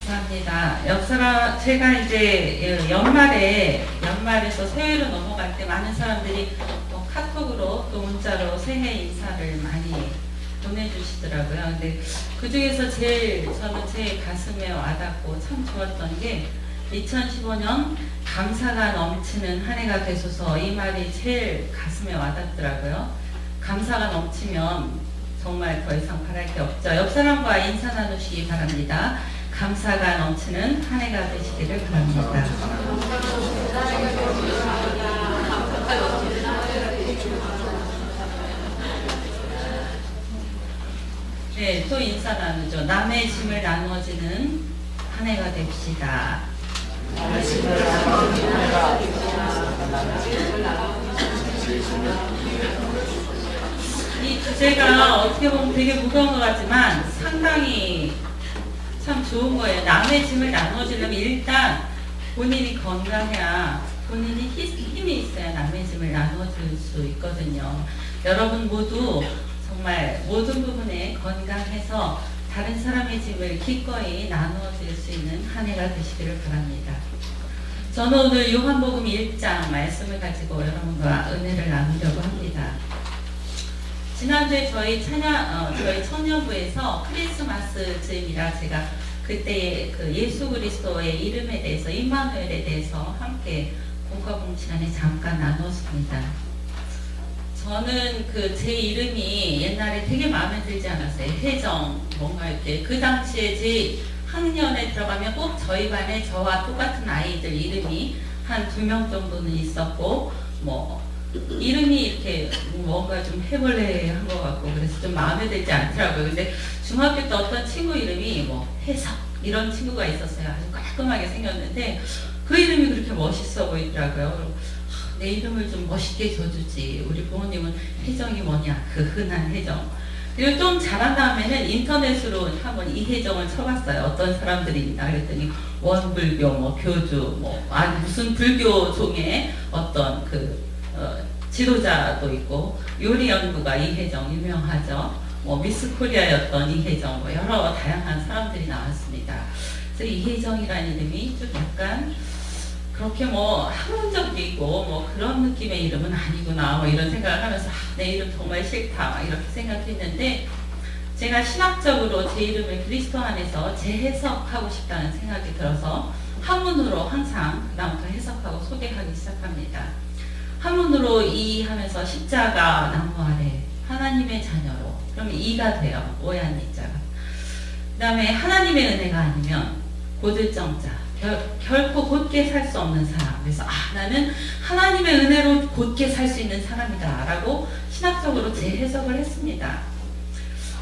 감사합니다. 제가 이제 연말에서 새해로 넘어갈 때 많은 사람들이 또 카톡으로 또 문자로 새해 인사를 많이 보내주시더라고요. 근데 그 중에서 저는 제 가슴에 와닿고 참 좋았던 게 2015년 감사가 넘치는 한 해가 되소서, 이 말이 제일 가슴에 와닿더라고요. 감사가 넘치면 정말 더 이상 바랄 게 없죠. 옆 사람과 인사 나누시기 바랍니다. 감사가 넘치는 한 해가 되시기를 바랍니다. 네, 또 인사 나누죠. 남의 짐을 나누어지는 한 해가 됩시다. 이 주제가 어떻게 보면 되게 무거운 것 같지만 상당히 참 좋은 거예요. 남의 짐을 나누어주려면 일단 본인이 건강해야, 본인이 힘이 있어야 남의 짐을 나누어줄 수 있거든요. 여러분 모두 정말 모든 부분에 건강해서 다른 사람의 짐을 기꺼이 나누어줄 수 있는 한 해가 되시기를 바랍니다. 저는 오늘 요한복음 1장 말씀을 가지고 여러분과 은혜를 나누려고 합니다. 지난주에 저희 청년부에서 크리스마스 즈음이라 제가 그때 그 예수 그리스도의 이름에 대해서, 임마누엘에 대해서 함께 공과봉 시간에 잠깐 나눴습니다. 저는 제 이름이 옛날에 되게 마음에 들지 않았어요. 혜정, 뭔가 이렇게. 그 당시에 제 학년에 들어가면 꼭 저희 반에 저와 똑같은 아이들 이름이 한 2명 정도는 있었고, 이름이 이렇게 뭔가 좀 해벌레한 것 같고, 그래서 좀 마음에 들지 않더라고요. 근데 중학교 때 어떤 친구 이름이 해석, 이런 친구가 있었어요. 아주 깔끔하게 생겼는데, 그 이름이 그렇게 멋있어 보이더라고요. 내 이름을 좀 멋있게 줘주지. 우리 부모님은 혜정이 뭐냐, 그 흔한 혜정. 그리고 좀 자란 다음에는 인터넷으로 한번 이혜정을 쳐봤어요. 어떤 사람들이 있나 그랬더니 원불교, 교주, 무슨 불교 종의 어떤 지도자도 있고, 요리 연구가 이혜정 유명하죠. 미스 코리아였던 이혜정, 여러 다양한 사람들이 나왔습니다. 그래서 이혜정이라는 이름이 좀 약간 그렇게 학문적이고 그런 느낌의 이름은 아니구나, 이런 생각을 하면서 내 이름 정말 싫다, 이렇게 생각했는데, 제가 신학적으로 제 이름을 그리스도 안에서 재해석하고 싶다는 생각이 들어서 한문으로 항상 그다음부터 해석하고 소개하기 시작합니다. 한문으로 이 하면서 십자가 나무 아래 하나님의 자녀로, 그러면 이가 돼요. 오얀 이자가. 그 다음에 하나님의 은혜가 아니면 고들정자, 결코 곧게 살 수 없는 사람. 그래서 나는 하나님의 은혜로 곧게 살 수 있는 사람이다 라고 신학적으로 재해석을 했습니다.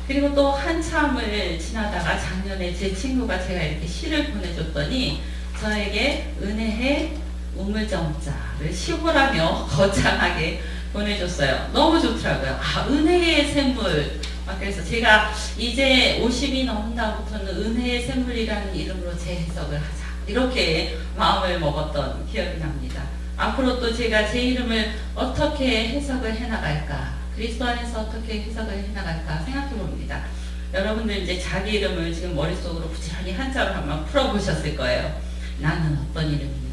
그리고 또 한참을 지나다가 작년에 제 친구가 제가 이렇게 시를 보내줬더니 저에게 은혜의 우물정자를 시호라며 거창하게 보내줬어요. 너무 좋더라고요. 은혜의 샘물. 그래서 제가 이제 50이 넘은 다음부터는 은혜의 샘물이라는 이름으로 재해석을 하자, 이렇게 마음을 먹었던 기억이 납니다. 앞으로 또 제가 제 이름을 어떻게 해석을 해나갈까, 그리스도 안에서 어떻게 해석을 해나갈까 생각해 봅니다. 여러분들 이제 자기 이름을 지금 머릿속으로 부지런히 한자로 한번 풀어보셨을 거예요. 나는 어떤 이름인가?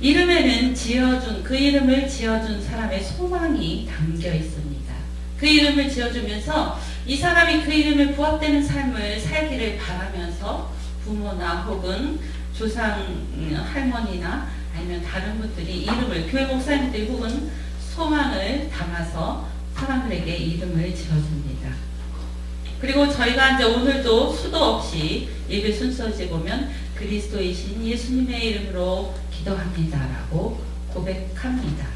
이름에는 그 이름을 지어준 사람의 소망이 담겨 있습니다. 그 이름을 지어주면서 이 사람이 그 이름에 부합되는 삶을 살기를 바라면서 부모나 혹은 조상 할머니나 아니면 다른 분들이 이름을, 교회 목사님들이 혹은 소망을 담아서 사람들에게 이름을 지어줍니다. 그리고 저희가 이제 오늘도 수도 없이 예배 순서지 보면 그리스도이신 예수님의 이름으로 기도합니다라고 고백합니다.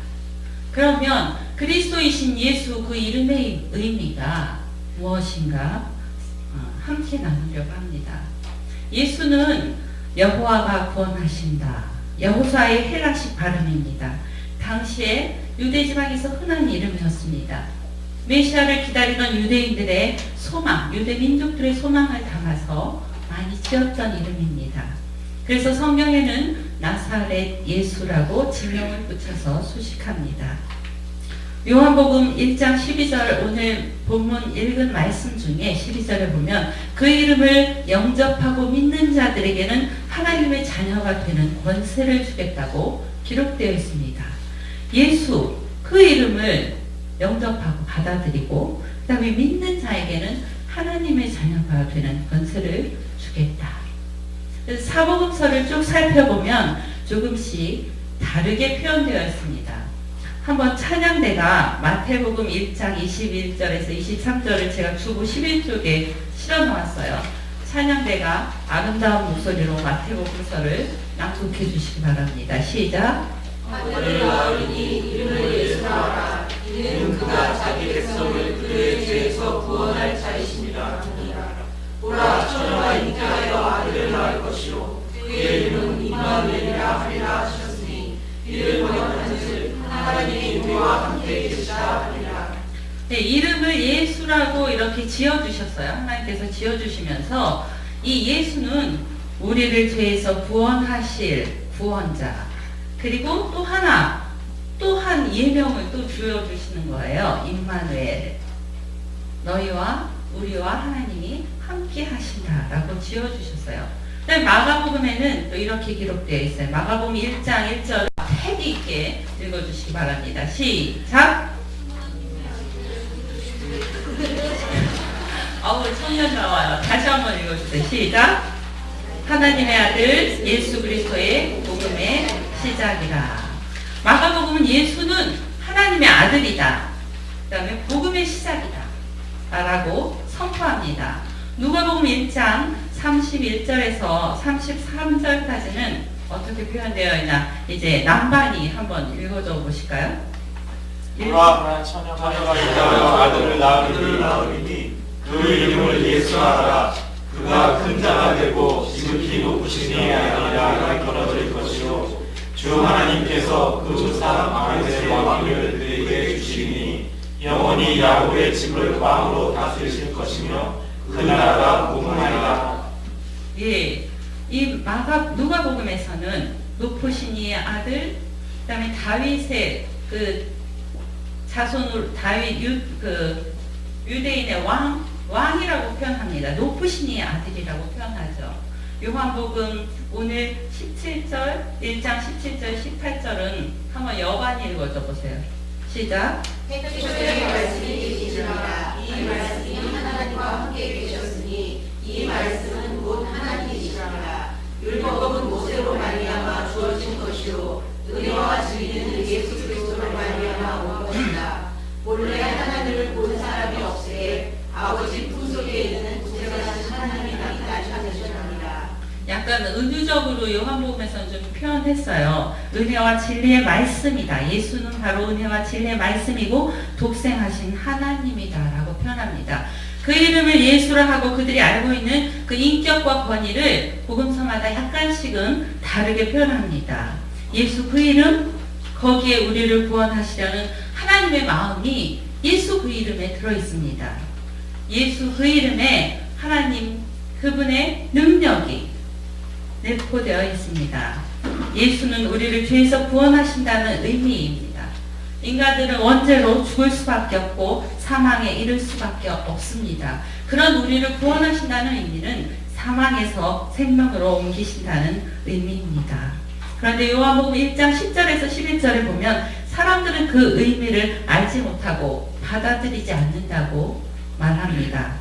그러면 그리스도이신 예수, 그 이름의 의미가 무엇인가 함께 나누려고 합니다. 예수는 여호와가 구원하신다, 여호사의 헬라식 발음입니다. 당시에 유대지방에서 흔한 이름이었습니다. 메시아를 기다리던 유대인들의 소망, 유대 민족들의 소망을 담아서 많이 지었던 이름입니다. 그래서 성경에는 나사렛 예수라고 지명을 붙여서 수식합니다. 요한복음 1장 12절 오늘 본문 읽은 말씀 중에 12절에 보면 그 이름을 영접하고 믿는 자들에게는 하나님의 자녀가 되는 권세를 주겠다고 기록되어 있습니다. 예수 그 이름을 영접하고 받아들이고 그 다음에 믿는 자에게는 하나님의 자녀가 되는 권세를 주겠다. 그래서 사복음서를 쭉 살펴보면 조금씩 다르게 표현되어 있습니다. 한번 찬양대가 마태복음 1장 21절에서 23절을 제가 주보 11쪽에 실어 놓았어요. 찬양대가 아름다운 목소리로 마태복음서를 낭독해 주시기 바랍니다. 시작. 하늘을 나으리니 이름을 예수라 하라. 이는 그가 자기 백성을 그들의 죄에서 구원할 자이십니다. 보라, 처녀가 잉태하여 아들을 낳을 것이요 그의 이름은 임마누엘이라 하리라 하셨으니 이를 번역한즉 하나님이 우리와 함께 계시다 하리라. 네, 이름을 예수라고 이렇게 지어주셨어요. 하나님께서 지어주시면서 이 예수는 우리를 죄에서 구원하실 구원자, 그리고 또 하나 또 한 예명을 또 주어주시는 거예요. 임마누엘, 너희와 우리와 하나님이 함께 하신다라고 지어주셨어요. 마가복음에는 또 이렇게 기록되어 있어요. 마가복음 1장 1절 패기 있게 읽어주시기 바랍니다. 시작. 청년 나와요. 다시 한번 읽어주세요. 시작. 하나님의 아들 예수 그리스도의 복음의 시작이라. 마가복음은 예수는 하나님의 아들이다, 그 다음에 복음의 시작이다 라고 선포합니다. 누가복음 1장 31절에서 33절까지는 어떻게 표현되어 있나 이제 남반이 한번 읽어줘 보실까요? 보라, 처녀가 잉태하여 아들을 낳으리니 그 이름을 예수하라. 그가 큰 자가 되고 지극히 높으신 이의 아니라 걸어질 것이요 주 하나님께서 그 사람 다윗의 왕위를 그에게 주시니 영원히 야곱의 집을 왕으로 다스리실 것이며 그 나라가 무궁하리라. 예, 이 누가복음에서는 높으신 이의 아들, 그다음에 다윗의 그 자손으로 다윗 유대인의 왕이라고 표현합니다. 높으신 이의 아들이라고 표현하죠. 요한복음 오늘 17절, 1장 17절, 18절은 한번 여반이 읽어줘 보세요. 시작. 태초에 말씀이 계시니라. 이 말씀이 하나님과 함께 계셨으니 이 말씀은 곧 하나님이시라. 율법은 모세로 말미암아 주어진 것이요 은혜와 진리는 예수 그리스도로 말미암아 온 것이다. 본래 하나님을 본 사람이 없으되 아버지 품속에 있는 구세가신 하나님이 나타나셨느니라. 약간 은유적으로 요한복음에서는 좀 표현했어요. 은혜와 진리의 말씀이다. 예수는 바로 은혜와 진리의 말씀이고 독생하신 하나님이다 라고 표현합니다. 그 이름을 예수라 하고 그들이 알고 있는 그 인격과 권위를 복음서마다 약간씩은 다르게 표현합니다. 예수 그 이름, 거기에 우리를 구원하시려는 하나님의 마음이 예수 그 이름에 들어있습니다. 예수 그 이름에 하나님 그분의 능력이 내포되어 있습니다. 예수는 우리를 죄에서 구원하신다는 의미입니다. 인간들은 원죄로 죽을 수밖에 없고 사망에 이를 수밖에 없습니다. 그런 우리를 구원하신다는 의미는 사망에서 생명으로 옮기신다는 의미입니다. 그런데 요한복음 1장 10절에서 11절에 보면 사람들은 그 의미를 알지 못하고 받아들이지 않는다고 말합니다.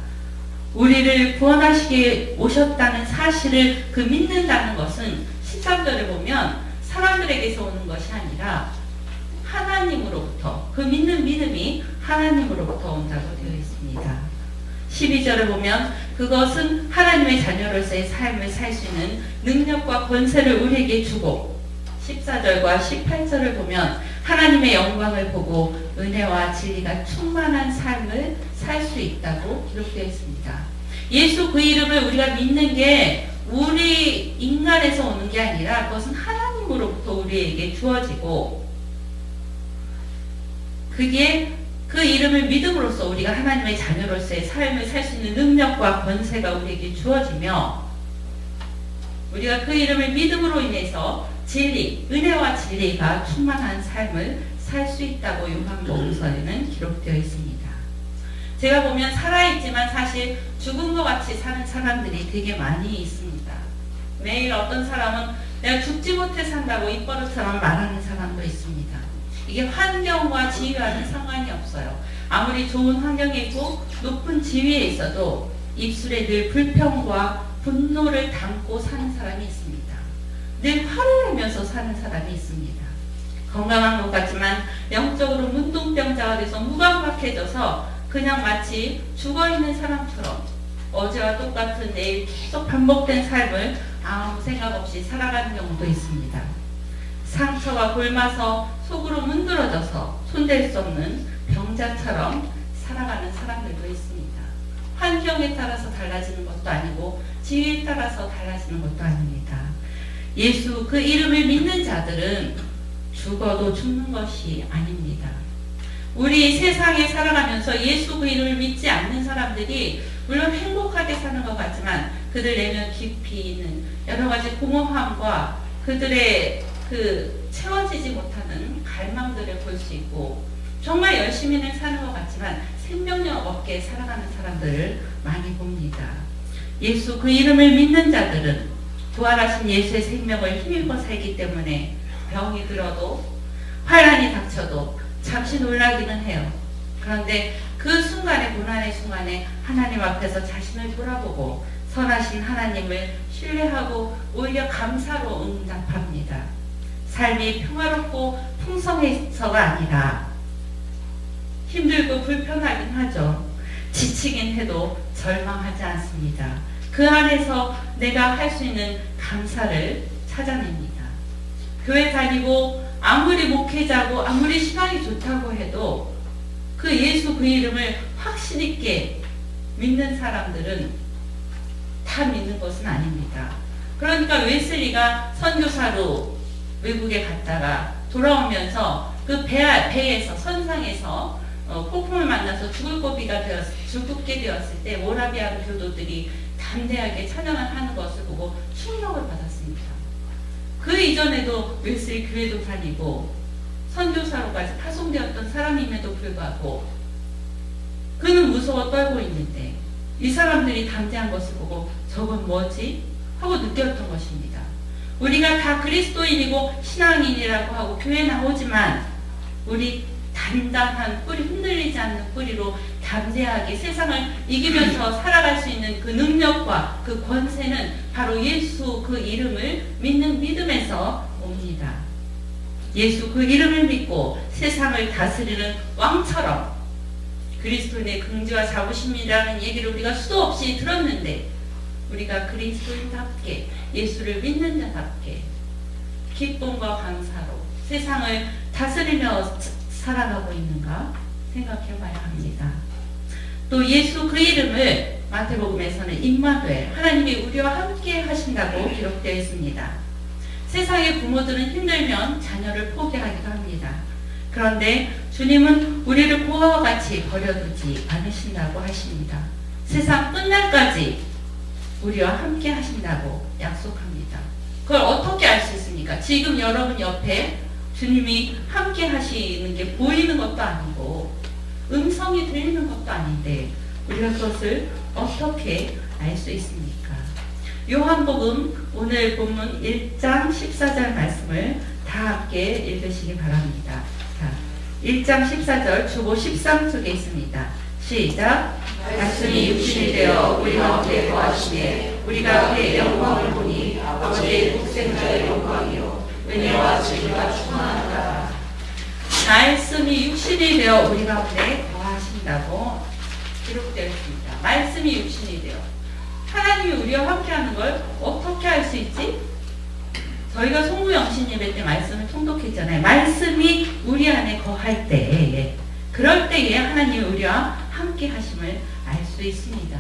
우리를 구원하시기에 오셨다는 사실을 믿는다는 것은 13절에 보면 사람들에게서 오는 것이 아니라 하나님으로부터, 그 믿는 믿음이 하나님으로부터 온다고 되어 있습니다. 12절에 보면 그것은 하나님의 자녀로서의 삶을 살 수 있는 능력과 권세를 우리에게 주고, 14절과 18절을 보면 하나님의 영광을 보고 은혜와 진리가 충만한 삶을 살 수 있다고 기록되어 있습니다. 예수 그 이름을 우리가 믿는 게 우리 인간에서 오는 게 아니라 그것은 하나님으로부터 우리에게 주어지고, 그게 그 이름을 믿음으로써 우리가 하나님의 자녀로서의 삶을 살 수 있는 능력과 권세가 우리에게 주어지며, 우리가 그 이름을 믿음으로 인해서 진리, 은혜와 진리가 충만한 삶을 살 수 있다고 요한복음서에는 기록되어 있습니다. 제가 보면 살아있지만 사실 죽은 것 같이 사는 사람들이 되게 많이 있습니다. 매일 어떤 사람은 내가 죽지 못해 산다고 입버릇처럼 말하는 사람도 있습니다. 이게 환경과 지위와는 상관이 없어요. 아무리 좋은 환경에 있고 높은 지위에 있어도 입술에 늘 불평과 분노를 담고 사는 사람이 있습니다. 늘 화를 내면서 사는 사람이 있습니다. 건강한 것 같지만 영적으로 문둥병자가 돼서 무감각해져서 그냥 마치 죽어있는 사람처럼 어제와 똑같은 내일 계속 반복된 삶을 아무 생각 없이 살아가는 경우도 있습니다. 상처가 골마서 속으로 문드러져서 손댈 수 없는 병자처럼 살아가는 사람들도 있습니다. 환경에 따라서 달라지는 것도 아니고 지위에 따라서 달라지는 것도 아닙니다. 예수 그 이름을 믿는 자들은 죽어도 죽는 것이 아닙니다. 우리 세상에 살아가면서 예수 그 이름을 믿지 않는 사람들이 물론 행복하게 사는 것 같지만 그들 내면 깊이 있는 여러 가지 공허함과 그들의 그 채워지지 못하는 갈망들을 볼 수 있고 정말 열심히는 사는 것 같지만 생명력 없게 살아가는 사람들을 많이 봅니다. 예수 그 이름을 믿는 자들은 부활하신 예수의 생명을 힘입어 살기 때문에 병이 들어도 환난이 닥쳐도 잠시 놀라기는 해요. 그런데 그 순간에 고난의 순간에 하나님 앞에서 자신을 돌아보고 선하신 하나님을 신뢰하고 오히려 감사로 응답합니다. 삶이 평화롭고 풍성해서가 아니라 힘들고 불편하긴 하죠. 지치긴 해도 절망하지 않습니다. 그 안에서 내가 할 수 있는 감사를 찾아냅니다. 교회 다니고 아무리 목회자고 아무리 신앙이 좋다고 해도 그 예수 그 이름을 확신 있게 믿는 사람들은 다 믿는 것은 아닙니다. 그러니까 웨슬리가 선교사로 외국에 갔다가 돌아오면서 그 배에서 선상에서 폭풍을 만나서 죽게 되었을 때 모라비안 교도들이 담대하게 찬양을 하는 것을 보고 충격을 받았습니다. 그 이전에도 웨슬리 교회도 다니고 선교사로까지 파송되었던 사람임에도 불구하고 그는 무서워 떨고 있는데 이 사람들이 담대한 것을 보고 저건 뭐지? 하고 느꼈던 것입니다. 우리가 다 그리스도인이고 신앙인이라고 하고 교회 나오지만 우리 단단한 뿌리, 흔들리지 않는 뿌리로 담대하게 세상을 이기면서 살아갈 수 있는 그 능력과 그 권세는 바로 예수 그 이름을 믿는 믿음에서 옵니다. 예수 그 이름을 믿고 세상을 다스리는 왕처럼 그리스도인의 긍지와 자부심이라는 얘기를 우리가 수도 없이 들었는데 우리가 그리스도인답게 예수를 믿는 자답게 기쁨과 감사로 세상을 다스리며 살아가고 있는가 생각해 봐야 합니다. 또 예수 그 이름을 마태복음에서는 임마누엘 하나님이 우리와 함께 하신다고 기록되어 있습니다. 세상의 부모들은 힘들면 자녀를 포기하기도 합니다. 그런데 주님은 우리를 고아와 같이 버려두지 않으신다고 하십니다. 세상 끝날까지 우리와 함께 하신다고 약속합니다. 그걸 어떻게 알 수 있습니까? 지금 여러분 옆에 주님이 함께 하시는 게 보이는 것도 아니고 음성이 들리는 것도 아닌데 우리가 그것을 어떻게 알 수 있습니까? 요한복음 오늘 본문 1장 14절 말씀을 다 함께 읽으시기 바랍니다. 자, 1장 14절 주보 13쪽에 있습니다. 시작. 말씀이 육신이 되어 우리 가운데 거하시되 우리가 그의 영광을 보니 아버지의 독생자의 영광이요 은혜와 진리가 충만하다. 말씀이 육신이 되어 우리 가운데 거하신다고 기록되어 있습니다. 말씀이 육신이 되어 하나님이 우리와 함께하는 걸 어떻게 알 수 있지? 저희가 송구영신 예배 때 말씀을 통독했잖아요. 말씀이 우리 안에 거할 때 그럴 때에 하나님이 우리와 함께 하심을 알 수 있습니다.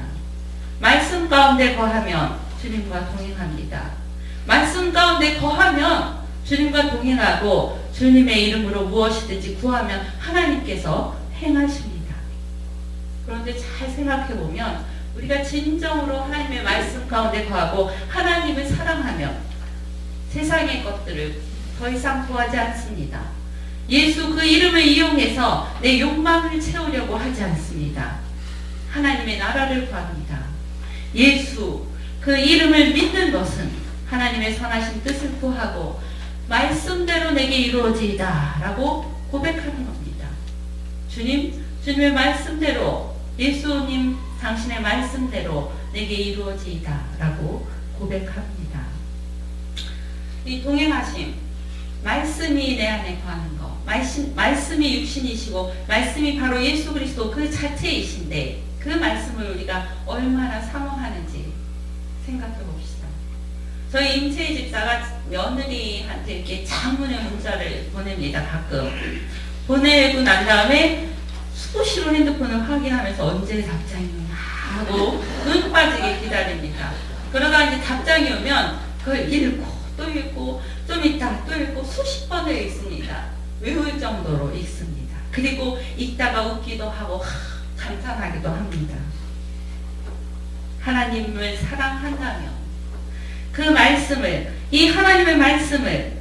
말씀 가운데 거하면 주님과 동행합니다. 말씀 가운데 거하면 주님과 동행하고 주님의 이름으로 무엇이든지 구하면 하나님께서 행하십니다. 그런데 잘 생각해 보면 우리가 진정으로 하나님의 말씀 가운데 거하고 하나님을 사랑하며 세상의 것들을 더 이상 구하지 않습니다. 예수 그 이름을 이용해서 내 욕망을 채우려고 하지 않습니다. 하나님의 나라를 구합니다. 예수 그 이름을 믿는 것은 하나님의 선하신 뜻을 구하고 말씀대로 내게 이루어지이다 라고 고백하는 겁니다. 주님의 말씀대로, 예수님 당신의 말씀대로 내게 이루어지이다 라고 고백합니다. 이 동행하심, 말씀이 내 안에 거하는 것, 말씀이 육신이시고 말씀이 바로 예수 그리스도 그 자체이신데 그 말씀을 우리가 얼마나 사모하는지 생각해 봅시다. 저희 임채희 집사가 며느리한테 이렇게 장문의 문자를 보냅니다. 가끔 보내고 난 다음에 수시로 핸드폰을 확인하면서 언제 답장이 오나 하고 눈 빠지게 기다립니다. 그러다 이제 답장이 오면 그걸 읽고 또 읽고 좀 있다 또 읽고 수십 번을 읽습니다. 외울 정도로 읽습니다. 그리고 읽다가 웃기도 하고 감탄하기도 합니다. 하나님을 사랑한다면 그 말씀을, 이 하나님의 말씀을,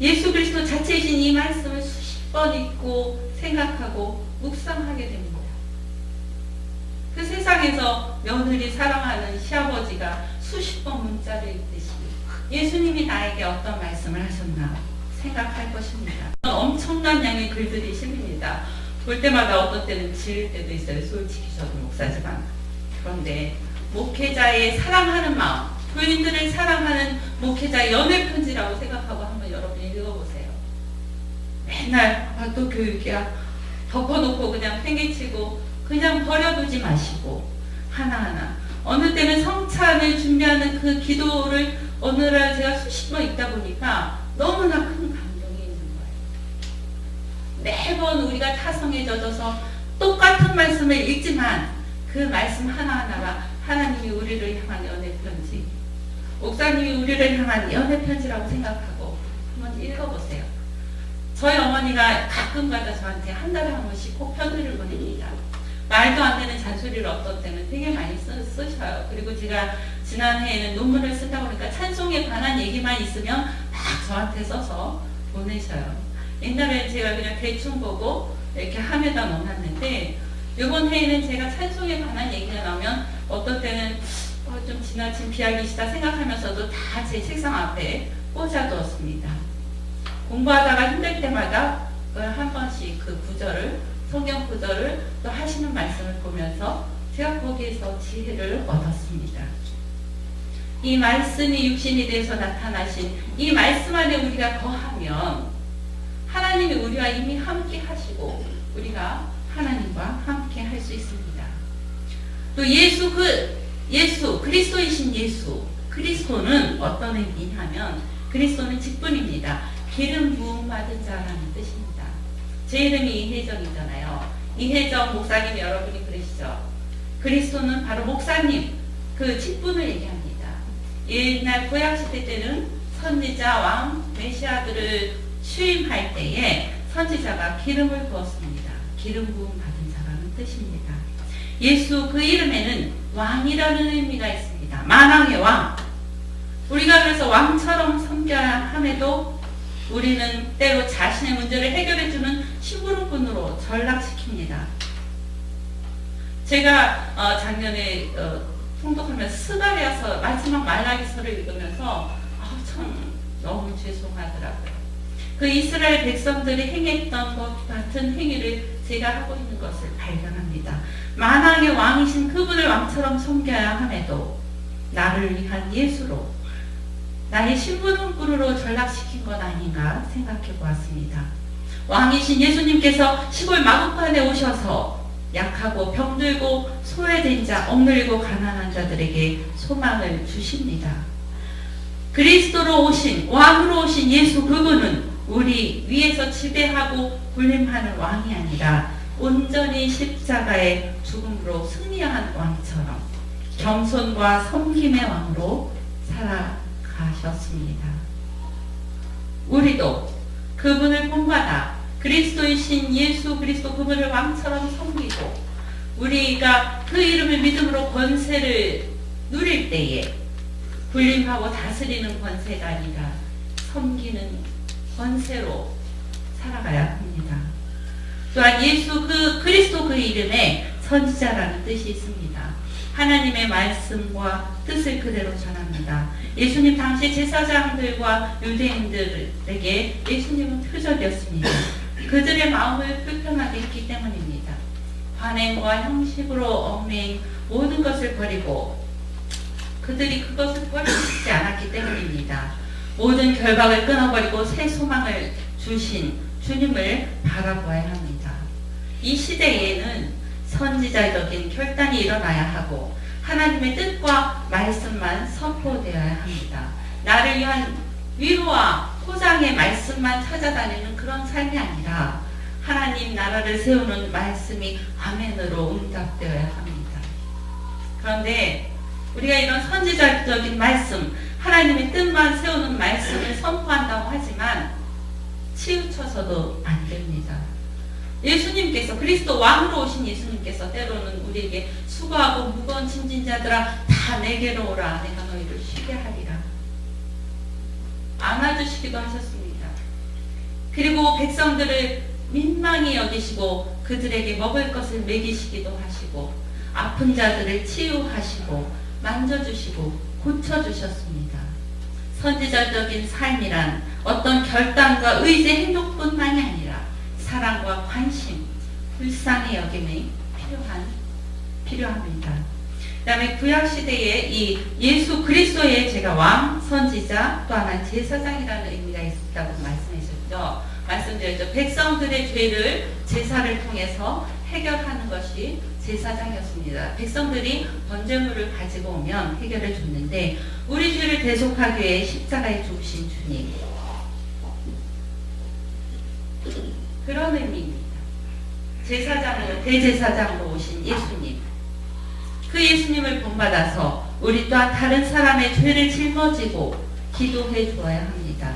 예수 그리스도 자체이신 이 말씀을 수십 번 읽고 생각하고 묵상하게 됩니다. 그 세상에서 며느리 사랑하는 시아버지가 수십 번 문자를 읽듯이 예수님이 나에게 어떤 말씀을 하셨나 생각할 것입니다. 엄청난 양의 글들이 실립니다. 볼 때마다 어떤 때는 지을 때도 있어요. 솔직히 저도 목사지만. 그런데 목회자의 사랑하는 마음, 부인들을 사랑하는 목회자의 연애 편지라고 생각하고 한번 여러분이 읽어보세요. 맨날 또 교육이야 덮어놓고 그냥 팽개치고 그냥 버려두지 마시고 하나하나 어느 때는 성찬을 준비하는 그 기도를 어느 날 제가 수십 번 읽다 보니까 너무나 큰 감동이 있는 거예요. 매번 우리가 타성에 젖어서 똑같은 말씀을 읽지만 그 말씀 하나하나가 하나님이 우리를 향한 연애 편지, 목사님이 우리를 향한 연애 편지라고 생각하고 한번 읽어보세요. 저희 어머니가 가끔가다 저한테 한 달에 한 번씩 꼭 편지를 보냅니다. 말도 안 되는 잔소리를 어떤 때는 되게 많이 쓰셔요. 그리고 제가 지난해에는 논문을 쓴다 보니까 찬송에 관한 얘기만 있으면 막 저한테 써서 보내셔요. 옛날에 제가 그냥 대충 보고 이렇게 함에다 넣어놨는데 이번 해에는 제가 찬송에 관한 얘기가 나오면 어떤 때는 좀 지나친 비약이시다 생각하면서도 다 제 책상 앞에 꽂아두었습니다. 공부하다가 힘들 때마다 한 번씩 그 구절을, 성경 구절을 또 하시는 말씀을 보면서 제가 거기에서 지혜를 얻었습니다. 이 말씀이 육신이 되어서 나타나신 이 말씀 안에 우리가 거하면 하나님이 우리와 이미 함께 하시고 우리가 하나님과 함께 할 수 있습니다. 또 예수, 그리스도이신 예수, 그리스도는 어떤 의미냐면 그리스도는 직분입니다. 기름 부음 받은 자라는 뜻입니다. 제 이름이 이혜정이잖아요. 이혜정 목사님 여러분이 그러시죠. 그리스도는 바로 목사님, 그 직분을 얘기합니다. 옛날 구약시대 때는 선지자, 왕, 메시아들을 취임할 때에 선지자가 기름을 부었습니다. 기름 부음 받은 자라는 뜻입니다. 예수 그 이름에는 왕이라는 의미가 있습니다. 만왕의 왕. 우리가 그래서 왕처럼 섬겨야 함에도 우리는 때로 자신의 문제를 해결해주는 심부름꾼으로 전락시킵니다. 제가 작년에 통독하면서 스가랴서 마지막 말라기서를 읽으면서 참 너무 죄송하더라고요. 그 이스라엘 백성들이 행했던 것 같은 행위를 제가 하고 있는 것을 발견합니다. 만왕의 왕이신 그분을 왕처럼 섬겨야 함에도 나를 위한 예수로 나의 신부름꾼으로 전락시킨 것 아닌가 생각해 보았습니다. 왕이신 예수님께서 시골 마구간에 오셔서 약하고 병들고 소외된 자, 억눌리고 가난한 자들에게 소망을 주십니다. 그리스도로 오신, 왕으로 오신 예수 그분은 우리 위에서 지배하고 군림하는 왕이 아니라 온전히 십자가의 죽음으로 승리한 왕처럼 겸손과 섬김의 왕으로 살아가셨습니다. 우리도 그분을 본받아 그리스도이신 예수 그리스도 그분을 왕처럼 섬기고 우리가 그 이름을 믿음으로 권세를 누릴 때에 군림하고 다스리는 권세가 아니라 섬기는 권세로 살아가야 합니다. 또한 예수 그리스도 그 이름에 선지자라는 뜻이 있습니다. 하나님의 말씀과 뜻을 그대로 전합니다. 예수님 당시 제사장들과 유대인들에게 예수님은 표적이었습니다. 그들의 마음을 불편하게 했기 때문입니다. 관행과 형식으로 얽매인 모든 것을 버리고 그들이 그것을 버리지 않았기 때문입니다. 모든 결박을 끊어버리고 새 소망을 주신 주님을 바라보아야 합니다. 이 시대에는 선지자적인 결단이 일어나야 하고 하나님의 뜻과 말씀만 선포되어야 합니다. 나를 위한 위로와 포장의 말씀만 찾아다니는 그런 삶이 아니라 하나님 나라를 세우는 말씀이 아멘으로 응답되어야 합니다. 그런데 우리가 이런 선지자적인 말씀, 하나님의 뜻만 세우는 말씀을 선포한다고 하지만 치우쳐서도 안 됩니다. 예수님께서 그리스도 왕으로 오신 예수님께서 때로는 우리에게 수고하고 무거운 짐진 자들아 다 내게로 오라 내가 너희를 쉬게 하리라 안아주시기도 하셨습니다. 그리고 백성들을 민망히 여기시고 그들에게 먹을 것을 먹이시기도 하시고 아픈 자들을 치유하시고 만져주시고 고쳐주셨습니다. 선지자적인 삶이란 어떤 결단과 의지 행동뿐만이 아니라 사랑과 관심, 불쌍히 여김이 필요합니다. 그 다음에 구약시대에 이 예수 그리스도의 제가 왕, 선지자, 또 하나는 제사장이라는 의미가 있다고 말씀하셨죠. 말씀드렸죠. 백성들의 죄를 제사를 통해서 해결하는 것이 제사장이었습니다. 백성들이 번제물을 가지고 오면 해결해 줬는데 우리 죄를 대속하기 위해 십자가에 죽으신 주님, 그런 의미입니다. 제사장으로 대제사장으로 오신 예수님, 그 예수님을 본받아서 우리 또한 다른 사람의 죄를 짊어지고 기도해 주어야 합니다.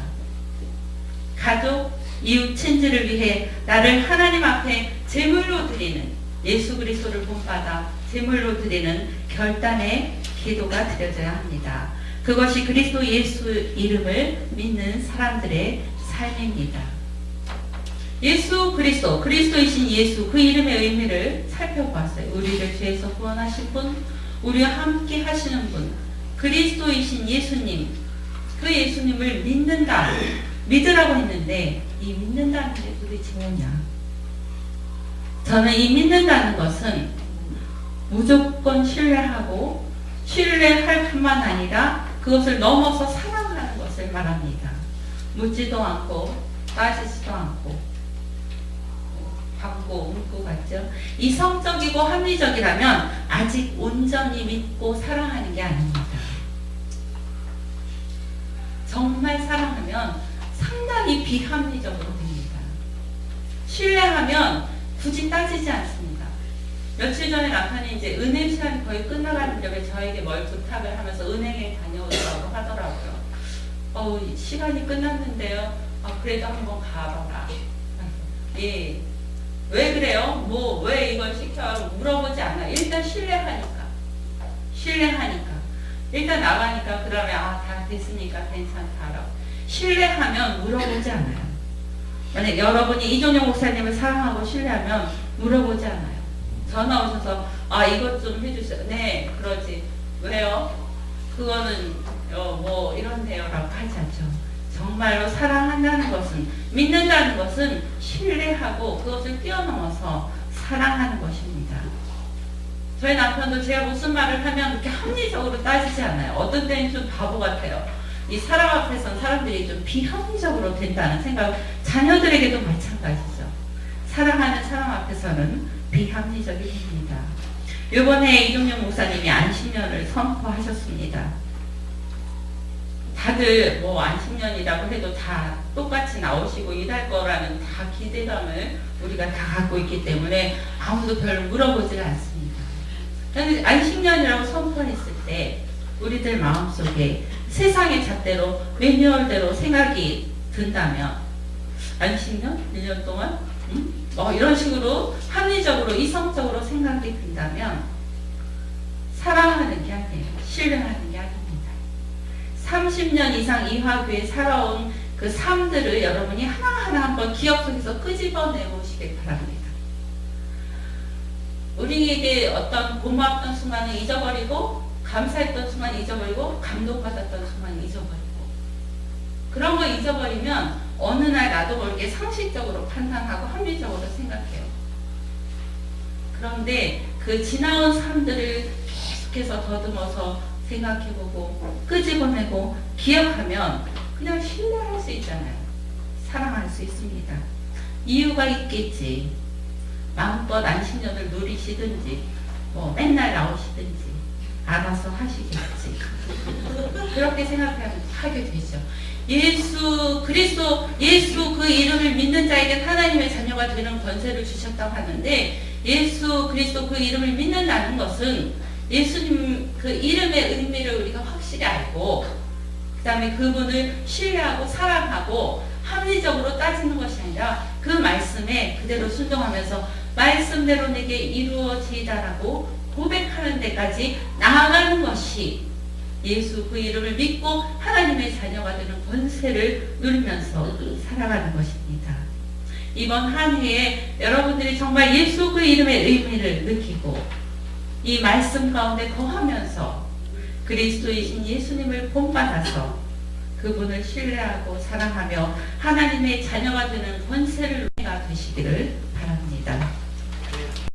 가족, 이웃, 친지를 위해 나를 하나님 앞에 제물로 드리는 예수 그리스도를 본받아 제물로 드리는 결단의 기도가 드려져야 합니다. 그것이 그리스도 예수 이름을 믿는 사람들의 삶입니다. 예수 그리스도, 그리스도이신 예수, 그 이름의 의미를 살펴보았어요. 우리를 죄에서 구원하신 분, 우리와 함께 하시는 분, 그리스도이신 예수님, 그 예수님을 믿는다, 믿으라고 했는데 이 믿는다는 게 도대체 뭐냐? 저는 이 믿는다는 것은 무조건 신뢰하고 신뢰할 뿐만 아니라 그것을 넘어서 사랑하는 것을 말합니다. 묻지도 않고 따지지도 않고 받고 묻고 같죠. 이성적이고 합리적이라면 아직 온전히 믿고 사랑하는 게 아닙니다. 정말 사랑하면 상당히 비합리적으로 됩니다. 신뢰하면 굳이 따지지 않습니다. 며칠 전에 남편이 이제 은행 시간이 거의 끝나가는 무렵에 저에게 뭘 부탁을 하면서 은행에 다녀오라고 하더라고요. 시간이 끝났는데요. 그래도 한번 가봐라. 예. 왜 그래요? 왜 이걸 시켜? 물어보지 않아. 일단 신뢰하니까. 일단 나가니까 그 다음에 다 됐으니까 괜찮다라고. 신뢰하면 물어보지 않아요. 만약 여러분이 이종영 목사님을 사랑하고 신뢰하면 물어보지 않아요. 전화 오셔서 이것 좀 해주세요. 네, 그러지. 왜요? 그거는 이런데요 라고 하지 않죠. 정말로 사랑한다는 것은, 믿는다는 것은 신뢰하고 그것을 뛰어넘어서 사랑하는 것입니다. 저희 남편도 제가 무슨 말을 하면 그렇게 합리적으로 따지지 않아요. 어떤 때는 좀 바보 같아요. 이 사람 앞에서는 사람들이 좀 비합리적으로 된다는 생각, 자녀들에게도 마찬가지죠. 사랑하는 사람 앞에서는 비합리적이 됩니다. 이번에 이종영 목사님이 안식년을 선포하셨습니다. 다들 안식년이라고 해도 다 똑같이 나오시고 일할 거라는 다 기대감을 우리가 다 갖고 있기 때문에 아무도 별로 물어보지 않습니다. 그런데 안식년이라고 선포했을 때 우리들 마음속에 세상의 잣대로 매뉴얼대로 생각이 든다면 안식년? 1년 동안? 이런 식으로 합리적으로 이성적으로 생각이 든다면 사랑하는 게 아니에요. 신뢰하는 게 아닙니다. 30년 이상 이화교에 살아온 그 삶들을 여러분이 하나하나 한번 기억 속에서 끄집어내 보시길 바랍니다. 우리에게 어떤 고마웠던 순간을 잊어버리고, 감사했던 순간 잊어버리고, 감동받았던 순간 잊어버리고, 그런 거 잊어버리면 어느 날 나도 모르게 상식적으로 판단하고 합리적으로 생각해요. 그런데 그 지나온 삶들을 계속해서 더듬어서 생각해보고 끄집어내고 기억하면 그냥 신뢰할 수 있잖아요. 사랑할 수 있습니다. 이유가 있겠지. 마음껏 안식년을 누리시든지 뭐 맨날 나오시든지 알아서 하시겠지. 그렇게 생각하게 되죠. 예수 그리스도, 예수 그 이름을 믿는 자에게 하나님의 자녀가 되는 권세를 주셨다고 하는데, 예수 그리스도 그 이름을 믿는다는 것은 예수님 그 이름의 의미를 우리가 확실히 알고, 그 다음에 그분을 신뢰하고 사랑하고 합리적으로 따지는 것이 아니라 그 말씀에 그대로 순종하면서 말씀대로 내게 이루어지다라고 고백하는 데까지 나아가는 것이 예수 그 이름을 믿고 하나님의 자녀가 되는 권세를 누리면서 살아가는 것입니다. 이번 한 해에 여러분들이 정말 예수 그 이름의 의미를 느끼고 이 말씀 가운데 거하면서 그리스도이신 예수님을 본받아서 그분을 신뢰하고 사랑하며 하나님의 자녀가 되는 권세를 누리가 되시기를 바랍니다.